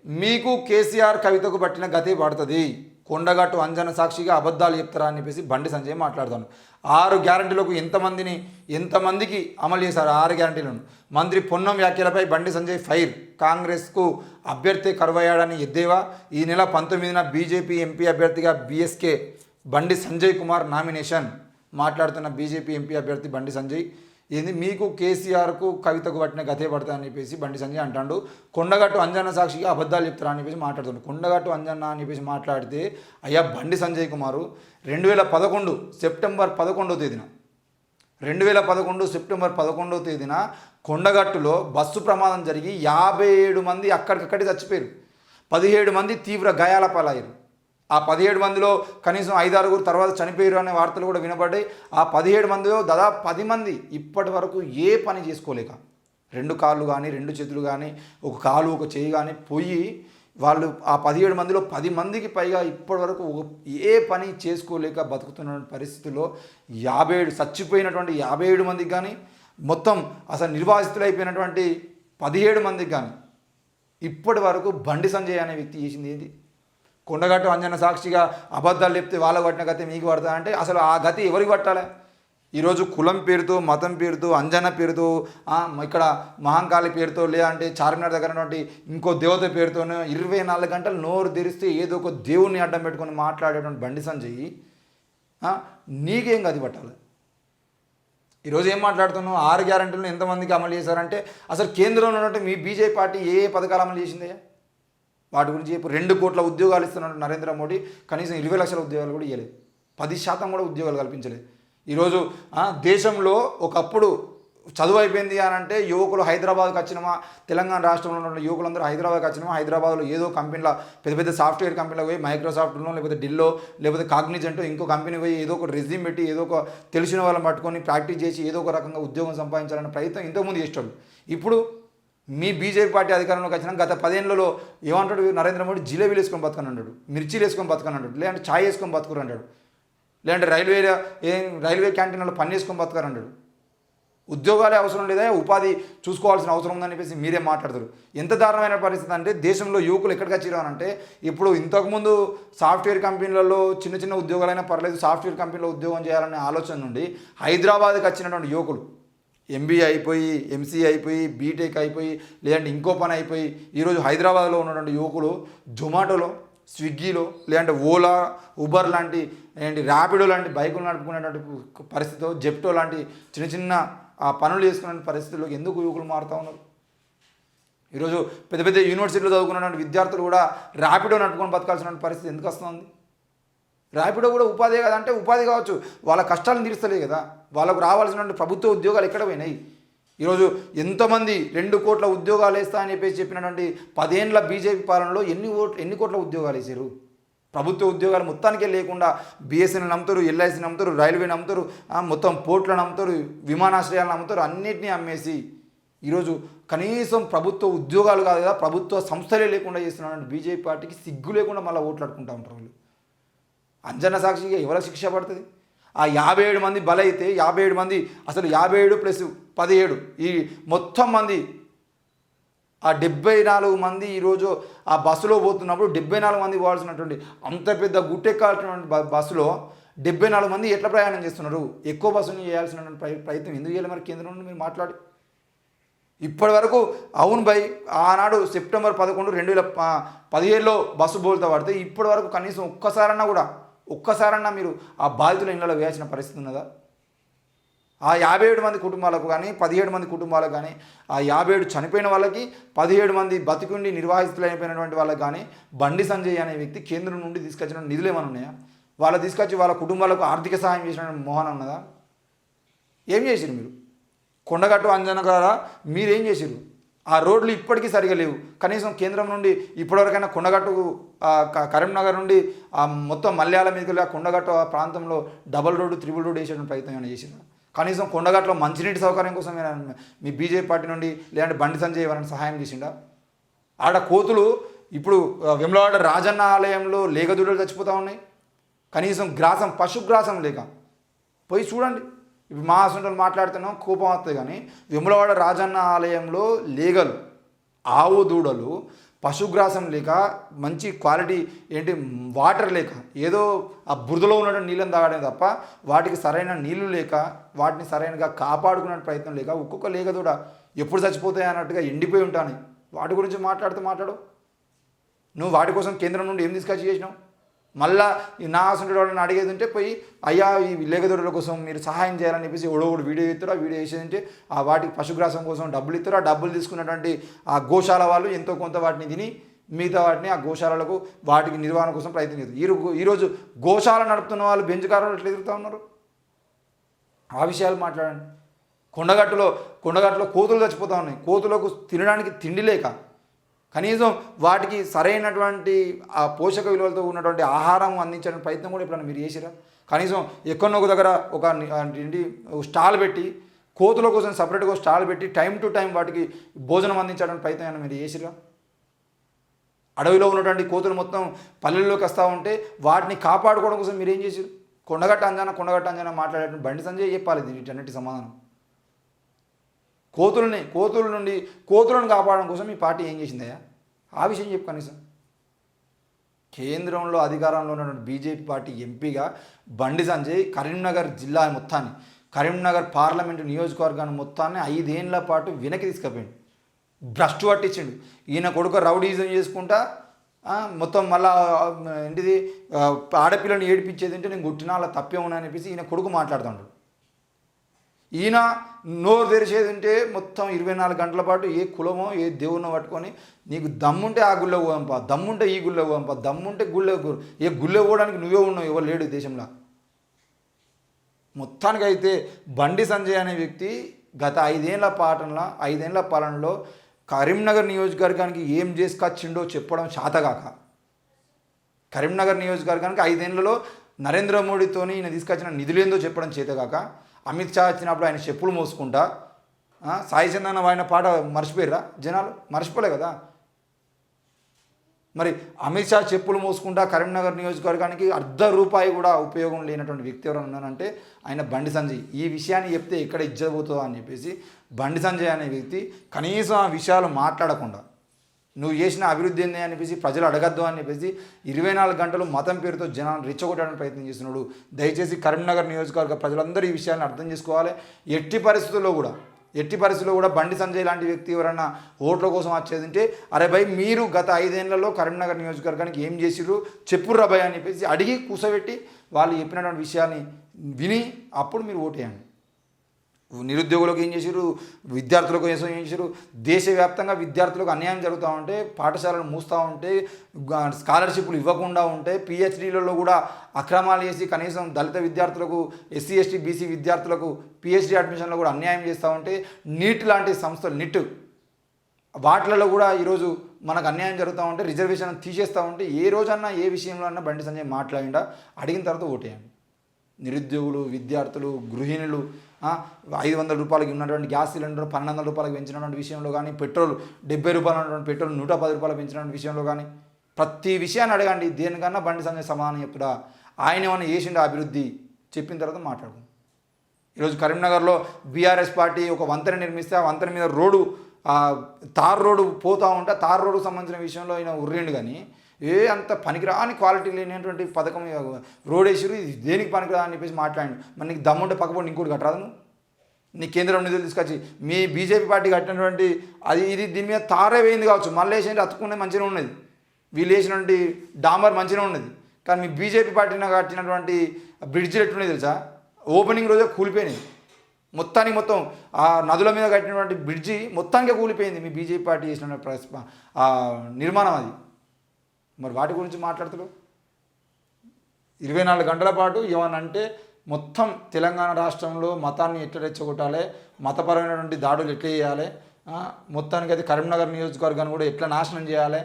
మీకు కేసీఆర్ కవితకు పట్టిన గతే పడుతుంది. కొండగట్టు అంజన సాక్షిగా అబద్ధాలు చెప్తారా అని చెప్పేసి బండి సంజయ్ మాట్లాడుతాను. 6 గ్యారంటీలకు ఎంతమందికి అమలు చేశారు? 6 గ్యారంటీలను. మంత్రి పొన్నం వ్యాఖ్యలపై బండి సంజయ్ ఫైర్. కాంగ్రెస్కు అభ్యర్థి కరువయ్యాడని ఎద్దేవా. ఈ నెల 19న బీజేపీ ఎంపీ అభ్యర్థిగా బీఎస్కే బండి సంజయ్ కుమార్ నామినేషన్. మాట్లాడుతున్న బీజేపీ ఎంపీ అభ్యర్థి బండి సంజయ్ ఏంది మీకు కేసీఆర్కు కవితకు పట్టిన గతే పడతాయని చెప్పేసి బండి సంజయ్ అంటాడు. కొండగట్టు అంజన్న సాక్షిగా అబద్ధాలు చెప్తారా అని చెప్పేసి మాట్లాడుతాడు. కొండగట్టు అంజన్న అని చెప్పేసి మాట్లాడితే అయ్యా బండి సంజయ్ కుమారు 2011 సెప్టెంబర్ 11వ తేదీన 2011 సెప్టెంబర్ 11వ తేదీన కొండగట్టులో బస్సు ప్రమాదం జరిగి 57 మంది అక్కడికక్కడి చచ్చిపోయారు. 17 మంది తీవ్ర గాయాల పాలయ్యారు. ఆ 17 మందిలో కనీసం 5-6 తర్వాత చనిపోయారు అనే వార్తలు కూడా వినబడ్డాయి. ఆ 17 మందిలో దాదాపు 10 మంది ఇప్పటి వరకు ఏ పని చేసుకోలేక 2 కాళ్ళు కానీ 2 చేతులు కానీ ఒక కాలు ఒక చేయి కానీ పోయి వాళ్ళు ఆ 17 మందిలో 10 మందికి పైగా ఇప్పటి వరకు ఏ పని చేసుకోలేక బతుకుతున్న పరిస్థితుల్లో 57 చచ్చిపోయినటువంటి 57 మందికి కానీ మొత్తం అసలు నిర్వాసితులైపోయినటువంటి 17 మందికి కానీ ఇప్పటి వరకు బండి సంజయ్ అనే వ్యక్తి చేసింది ఏంటి? కొండగట్టు అంజన సాక్షిగా అబద్ధాలు చెప్తే వాళ్ళకు పట్టిన గతి మీకు పడతా అంటే అసలు ఆ గతి ఎవరికి పట్టాలి? ఈరోజు కులం పేరుతో మతం పేరుతో అంజన పేరుతో ఇక్కడ మహంకాళి పేరుతో లేదంటే చార్మినార్ దగ్గర ఉన్నటువంటి ఇంకో దేవత పేరుతోనే 24 గంటలు నోరు తెరిస్తే ఏదో ఒక దేవుణ్ణి అడ్డం పెట్టుకొని మాట్లాడేటువంటి బండి సంజయ్ నీకేం గతి పట్టాలి? ఈరోజు ఏం మాట్లాడుతున్నావు? 6 గ్యారెంటీలను ఎంతమందికి అమలు చేశారంటే అసలు కేంద్రంలో ఉన్నట్టు మీ బీజేపీ పార్టీ ఏ పథకాలు అమలు చేసిందే? వాటి గురించి 2 కోట్ల ఉద్యోగాలు ఇస్తున్నట్టు నరేంద్ర మోడీ కనీసం 20 లక్షల ఉద్యోగాలు కూడా ఇవ్వలేదు. 10% కూడా ఉద్యోగాలు కల్పించలేదు. ఈరోజు దేశంలో ఒకప్పుడు చదువు అయిపోయింది అని అంటే యువకులు హైదరాబాద్కి వచ్చినమా, తెలంగాణ రాష్ట్రంలో ఉన్న యువకులందరూ హైదరాబాద్కి వచ్చినమా, హైదరాబాద్లో ఏదో కంపెనీలో పెద్ద సాఫ్ట్వేర్ కంపెనీలో పోయి మైక్రోసాఫ్ట్లో లేకపోతే ఢిల్లో లేకపోతే కాగ్నిజెంట్ ఇంకో కంపెనీ పోయి ఏదో ఒక రెజ్యూమ్ పెట్టి ఏదో ఒక తెలిసిన వాళ్ళని పట్టుకొని ప్రాక్టీస్ చేసి ఏదో ఒక రకంగా ఉద్యోగం సంపాదించాలనే ప్రయత్నం ఇంతకుముందు చేస్తాడు. ఇప్పుడు మీ బీజేపీ పార్టీ అధికారంలోకి వచ్చిన గత 10 ఏళ్లలో ఏమంటాడు నరేంద్ర మోడీ? జిలేబీలు వేసుకొని బతకని అంటాడు, మిర్చీలు వేసుకొని బతకని అంటాడు, లేదంటే ఛాయ్ వేసుకొని బతుకురు అంటాడు, లేదంటే రైల్వే క్యాంటీన్లో పని వేసుకొని బతకరు అంటాడు. ఉద్యోగాలే అవసరం లేదా, ఉపాధి చూసుకోవాల్సిన అవసరం ఉందని చెప్పేసి మీరే మాట్లాడతారు. ఎంత దారుణమైన పరిస్థితి అంటే దేశంలో యువకులు ఎక్కడికి వచ్చారు అని అంటే ఇప్పుడు ఇంతకుముందు సాఫ్ట్వేర్ కంపెనీలలో చిన్న ఉద్యోగాలైనా పర్లేదు సాఫ్ట్వేర్ కంపెనీలో ఉద్యోగం చేయాలనే ఆలోచన నుండి హైదరాబాద్కి వచ్చినటువంటి యువకులు ఎంబీఏ అయిపోయి ఎంసీఏ అయిపోయి బీటెక్ అయిపోయి లేదంటే ఇంకో పని అయిపోయి ఈరోజు హైదరాబాద్లో ఉన్నటువంటి యువకులు జొమాటోలో స్విగ్గీలో లేదంటే ఓలా ఉబర్ లాంటి ఏంటి ర్యాపిడో లాంటి బైకులు నడుపుకునేటువంటి పరిస్థితిలో జెప్టో లాంటి చిన్న పనులు చేసుకునే పరిస్థితుల్లోకి ఎందుకు యువకులు మారుతూ ఉన్నారు? ఈరోజు పెద్ద యూనివర్సిటీలో చదువుకున్నటువంటి విద్యార్థులు కూడా ర్యాపిడో నడుపుకొని బతకాల్సిన పరిస్థితి ఎందుకు వస్తుంది? ర్యాపిడో కూడా ఉపాధి కదంటే ఉపాధి కావచ్చు, వాళ్ళ కష్టాలను తీరుస్తలే కదా. వాళ్ళకు రావాల్సినటువంటి ప్రభుత్వ ఉద్యోగాలు ఎక్కడ పోయినాయి? ఈరోజు ఎంతమంది 2 కోట్ల ఉద్యోగాలు వేస్తా అని చెప్పినటువంటి 10 ఏళ్ల బీజేపీ పాలనలో ఎన్ని కోట్ల ఉద్యోగాలు వేసారు? ప్రభుత్వ ఉద్యోగాలు మొత్తానికే లేకుండా బీఎస్ఎన్ఎల్ నమ్ముతారు, ఎల్ఐసి నమ్ముతారు, రైల్వే నమ్ముతారు, మొత్తం పోర్ట్లను నమ్ముతారు, విమానాశ్రయాలను నమ్ముతారు, అన్నిటినీ అమ్మేసి ఈరోజు కనీసం ప్రభుత్వ ఉద్యోగాలు కాదు కదా ప్రభుత్వ సంస్థలే లేకుండా చేస్తున్నటువంటి బీజేపీ పార్టీకి సిగ్గు లేకుండా మళ్ళీ ఓట్లు అడుకుంటూ ఉంటారు వాళ్ళు. అంజన సాక్షిగా ఎవరికి శిక్ష పడుతుంది? ఆ 57 మంది బలైతే 57 మంది అసలు 57 + 17 ఈ మొత్తం మంది ఆ 74 మంది ఈరోజు ఆ బస్సులో పోతున్నప్పుడు 74 మంది పోవాల్సినటువంటి అంత పెద్ద గుట్టెక్కాల్సినటువంటి బస్సులో 74 మంది ఎట్లా ప్రయాణం చేస్తున్నారు? ఎక్కువ బస్సుని చేయాల్సినటువంటి ప్రయత్నం ఎందుకు చేయాలి మరి కేంద్రం నుండి మీరు మాట్లాడి? ఇప్పటి వరకు అవును బై ఆనాడు సెప్టెంబర్ 11 2017లో బస్సు బోల్తా పడితే ఇప్పటి వరకు కనీసం ఒక్కసారన్నా మీరు ఆ బాధితుల ఇళ్లలో వేయాల్సిన పరిస్థితి ఉన్నదా? ఆ 57 మంది కుటుంబాలకు కానీ 17 మంది కుటుంబాలకు కానీ ఆ 57 చనిపోయిన వాళ్ళకి 17 మంది బతికుండి నిర్వాహితులైపోయినటువంటి వాళ్ళకి కానీ బండి సంజయ్ అనే వ్యక్తి కేంద్రం నుండి తీసుకొచ్చిన నిధులు ఏమైనా ఉన్నాయా? వాళ్ళు తీసుకొచ్చి వాళ్ళ కుటుంబాలకు ఆర్థిక సహాయం చేసిన మోహన్ ఉన్నదా? ఏం చేసిరు మీరు? కొండగట్టు అంజన గారా మీరేం చేసిరు? ఆ రోడ్లు ఇప్పటికీ సరిగా లేవు. కనీసం కేంద్రం నుండి ఇప్పటివరకైనా కొండగట్టు కరీంనగర్ నుండి మొత్తం మలయాళం మీదకి కొండగట్టు ఆ ప్రాంతంలో డబల్ రోడ్డు త్రిబుల్ రోడ్డు వేసేటువంటి ప్రయత్నం ఏమైనా చేసిందా? కనీసం కొండగట్టులో మంచినీటి సౌకర్యం కోసం మీ బీజేపీ పార్టీ నుండి లేదంటే బండి సంజయ్ ఎవరైనా సహాయం చేసిండా? ఆడ కోతులు ఇప్పుడు వెమ్లవాడ రాజన్న ఆలయంలో లేగదూడలు చచ్చిపోతూ ఉన్నాయి. కనీసం పశుగ్రాసం లేక పోయి చూడండి. ఇప్పుడు మా అసంటోళ్ళు మాట్లాడుతున్నాం కోపం వస్తుంది కానీ వెములవాడ రాజన్న ఆలయంలో లేగలు ఆవు దూడలు పశుగ్రాసం లేక మంచి క్వాలిటీ ఏంటి వాటర్ లేక ఏదో ఆ బురదలో ఉన్నటువంటి నీళ్ళని తాగడం తప్ప వాటికి సరైన నీళ్లు లేక వాటిని సరైనగా కాపాడుకునే ప్రయత్నం లేక ఒక్కొక్క లేక కూడా ఎప్పుడు చచ్చిపోతాయి అన్నట్టుగా ఎండిపోయి ఉంటాను. వాటి గురించి మాట్లాడు. నువ్వు వాటి కోసం కేంద్రం నుండి ఏం తీసుకొచ్చి చేసినావు? మళ్ళా నా అసలు వాళ్ళని అడిగేది ఉంటే పోయి అయ్యా ఈ లేగదొరల కోసం మీరు సహాయం చేయాలని చెప్పేసి ఒకడు వీడియో ఇస్తారు. ఆ వీడియో వేసేదంటే ఆ వాటికి పశుగ్రాసం కోసం డబ్బులు ఇస్తారు. ఆ డబ్బులు తీసుకున్నటువంటి ఆ గోశాల వాళ్ళు ఎంతో కొంత వాటిని తిని మిగతా వాటిని ఆ గోశాలలకు వాటికి నిర్వహణ కోసం ప్రయత్నం చేస్తారు. ఈరోజు గోశాల నడుపుతున్న వాళ్ళు బెంచ్ కారులో ఎట్లా ఎదుగుతూ ఉన్నారు? ఆ విషయాలు మాట్లాడండి. కొండగట్టులో కోతులు చచ్చిపోతూ ఉన్నాయి. కోతులకు తినడానికి తిండి లేక కనీసం వాటికి సరైనటువంటి ఆ పోషక విలువలతో ఉన్నటువంటి ఆహారం అందించడానికి ప్రయత్నం కూడా ఎప్పుడైనా మీరు చేసిరా? కనీసం ఎక్కడో ఒక దగ్గర ఒక స్టాల్ పెట్టి కోతుల కోసం సపరేట్గా స్టాల్ పెట్టి టైం టు టైం వాటికి భోజనం అందించడానికి ప్రయత్నం ఏమైనా మీరు చేసిరా? అడవిలో ఉన్నటువంటి కోతులు మొత్తం పల్లెల్లోకి వస్తూ ఉంటే వాటిని కాపాడుకోవడం కోసం మీరు ఏం చేశారు? కొండగట్ట అంజనా మాట్లాడేటువంటి బండి సంజయ్ చెప్పాలి వీటన్నిటి సమాధానం. కోతులను కాపాడడం కోసం మీ పార్టీ ఏం చేసిందయ్యా? ఆ విషయం చెప్పు కనీసం. కేంద్రంలో అధికారంలో ఉన్నటువంటి బీజేపీ పార్టీ ఎంపీగా బండి సంజయ్ కరీంనగర్ జిల్లా మొత్తాన్ని, కరీంనగర్ పార్లమెంటు నియోజకవర్గాన్ని మొత్తాన్ని 5 ఏళ్ల పాటు వెనక్కి తీసుకుపోయింది. భ్రష్టు పట్టించిండు. ఈయన కొడుకు రౌడీజం చేసుకుంటా మొత్తం మళ్ళా ఏంటిది ఆడపిల్లని ఏడిపించేది అంటే నేను కొట్టినా అలా తప్పే ఉన్నా అనిపించి ఈయన కొడుకు మాట్లాడుతున్నాడు. ఈయన నోరు తెరిచేది ఉంటే మొత్తం 24 గంటల పాటు ఏ కులమో ఏ దేవుణ్ణో పట్టుకొని నీకు దమ్ముంటే ఆ గుళ్ళో పోవంపా, దమ్ముంటే ఈ గుళ్ళో పోవంపా, దమ్ముంటే ఏ గుళ్ళో పోవడానికి నువ్వే ఉన్నావు, ఎవరు లేడు దేశంలో. మొత్తానికైతే బండి సంజయ్ అనే వ్యక్తి గత 5 ఏళ్ల పాలనలో కరీంనగర్ నియోజకవర్గానికి ఏం చేసుకొచ్చిండో చెప్పడం చేతగాక, కరీంనగర్ నియోజకవర్గానికి 5 ఏళ్లలో నరేంద్ర మోడీతోని ఈయన తీసుకొచ్చిన నిధులేందో చెప్పడం చేతగాక, అమిత్ షా వచ్చినప్పుడు ఆయన చెప్పులు మోసుకుంటా సాయి చందన్న ఆయన పాట మర్చిపోయారా జనాలు? మర్చిపోలే కదా. మరి అమిత్ షా చెప్పులు మోసుకుంటా కరీంనగర్ నియోజకవర్గానికి ₹1 కూడా ఉపయోగం లేనటువంటి వ్యక్తి ఎవరైనా ఉన్నారంటే ఆయన బండి సంజయ్. ఈ విషయాన్ని చెప్తే ఎక్కడ ఇజ్జపోతుందో అని చెప్పేసి బండి సంజయ్ అనే వ్యక్తి కనీసం ఆ విషయాలు మాట్లాడకుండా నువ్వు చేసిన అభివృద్ధి ఏంది అని చెప్పేసి ప్రజలు అడగద్దు అని చెప్పేసి 24 గంటలు మతం పేరుతో జనాన్ని రెచ్చగొట్టడానికి ప్రయత్నం చేస్తున్నాడు. దయచేసి కరీంనగర్ నియోజకవర్గ ప్రజలందరూ ఈ విషయాన్ని అర్థం చేసుకోవాలి. ఎట్టి పరిస్థితుల్లో కూడా బండి సంజయ్ లాంటి వ్యక్తి ఎవరన్నా ఓట్ల కోసం వచ్చేది ఉంటే అరే భయ్ మీరు గత 5 ఏళ్లలో కరీంనగర్ నియోజకవర్గానికి ఏం చేసిర్రు చెప్పుర్రా భయ్ అని చెప్పేసి అడిగి కూసబెట్టి వాళ్ళు చెప్పినటువంటి విషయాన్ని విని అప్పుడు మీరు ఓటేయండి. నిరుద్యోగులకు ఏం చేశారు, విద్యార్థులకు ఏం చేశారు, దేశవ్యాప్తంగా విద్యార్థులకు అన్యాయం జరుగుతూ ఉంటే, పాఠశాలలు మూస్తూ ఉంటే, స్కాలర్షిప్లు ఇవ్వకుండా ఉంటే, పిహెచ్డీలలో కూడా అక్రమాలు చేసి కనీసం దళిత విద్యార్థులకు, ఎస్సీ ఎస్టీ బీసీ విద్యార్థులకు పిహెచ్డీ అడ్మిషన్లో కూడా అన్యాయం చేస్తూ ఉంటే, నీట్ లాంటి సంస్థలు వాటిలలో కూడా ఈరోజు మనకు అన్యాయం జరుగుతూ ఉంటే, రిజర్వేషన్ తీసేస్తూ ఉంటే, ఏ రోజన్నా ఏ విషయంలో అన్నా బండి సంజయ్ మాట్లాడిండా అడిగిన తర్వాత ఓటేయండి. నిరుద్యోగులు, విద్యార్థులు, గృహిణులు, ₹500 ఉన్నటువంటి గ్యాస్ సిలిండర్ ₹1,200 పెంచినటువంటి విషయంలో కానీ, పెట్రోల్ ₹70 ఉన్నటువంటి పెట్రోల్ ₹110 పెంచినటువంటి విషయంలో కానీ ప్రతి విషయాన్ని అడగండి. దేనికన్నా బండి సంజయ్ సమాధానం చెప్తుడా? ఆయన ఏమైనా చేసిండు అభివృద్ధి చెప్పిన తర్వాత మాట్లాడుకుందాం. ఈరోజు కరీంనగర్లో బీఆర్ఎస్ పార్టీ ఒక వంతెన నిర్మిస్తే ఆ వంతెన మీద తార్ రోడ్డు పోతూ ఉంటే తార్ రోడ్డుకు సంబంధించిన విషయంలో ఆయన ఉర్రిండు. కానీ అంత పనికిరాని క్వాలిటీ లేనటువంటి పథకం రోడ్ వేసిరు, ఇది దేనికి పనికిరా అని చెప్పేసి మాట్లాడి మరి నీకు దమ్ముంటే పక్కపడి ఇంకోటి కట్టరాదు. నీ కేంద్రం నిధులు తీసుకొచ్చి మీ బీజేపీ పార్టీ కట్టినటువంటి ఇది దీని మీద తారే వేయింది కావచ్చు, మళ్ళీ వేసేది అతుక్కునే మంచిగా ఉన్నది, వీళ్ళు వేసినటువంటి డాంబర్ మంచిగా ఉన్నది. కానీ మీ బీజేపీ పార్టీని కట్టినటువంటి బ్రిడ్జిలు ఎట్టున్నాయి తెలుసా? ఓపెనింగ్ రోజే కూలిపోయినాయి. మొత్తం ఆ నదుల మీద కట్టినటువంటి బ్రిడ్జి మొత్తానికే కూలిపోయింది మీ బీజేపీ పార్టీ చేసిన నిర్మాణం అది. మరి వాటి గురించి మాట్లాడుతున్నావు. 24 గంటల పాటు ఏమనంటే మొత్తం తెలంగాణ రాష్ట్రంలో మతాన్ని ఎట్లా రెచ్చగొట్టాలి, మతపరమైనటువంటి దాడులు ఎట్లా చేయాలి, మొత్తానికి అయితే కరీంనగర్ నియోజకవర్గాన్ని కూడా ఎట్లా నాశనం చేయాలి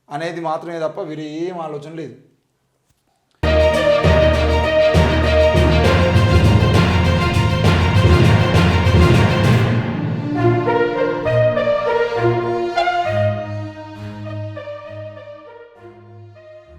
అనేది మాత్రమే తప్ప వేరే ఏం ఆలోచన లేదు.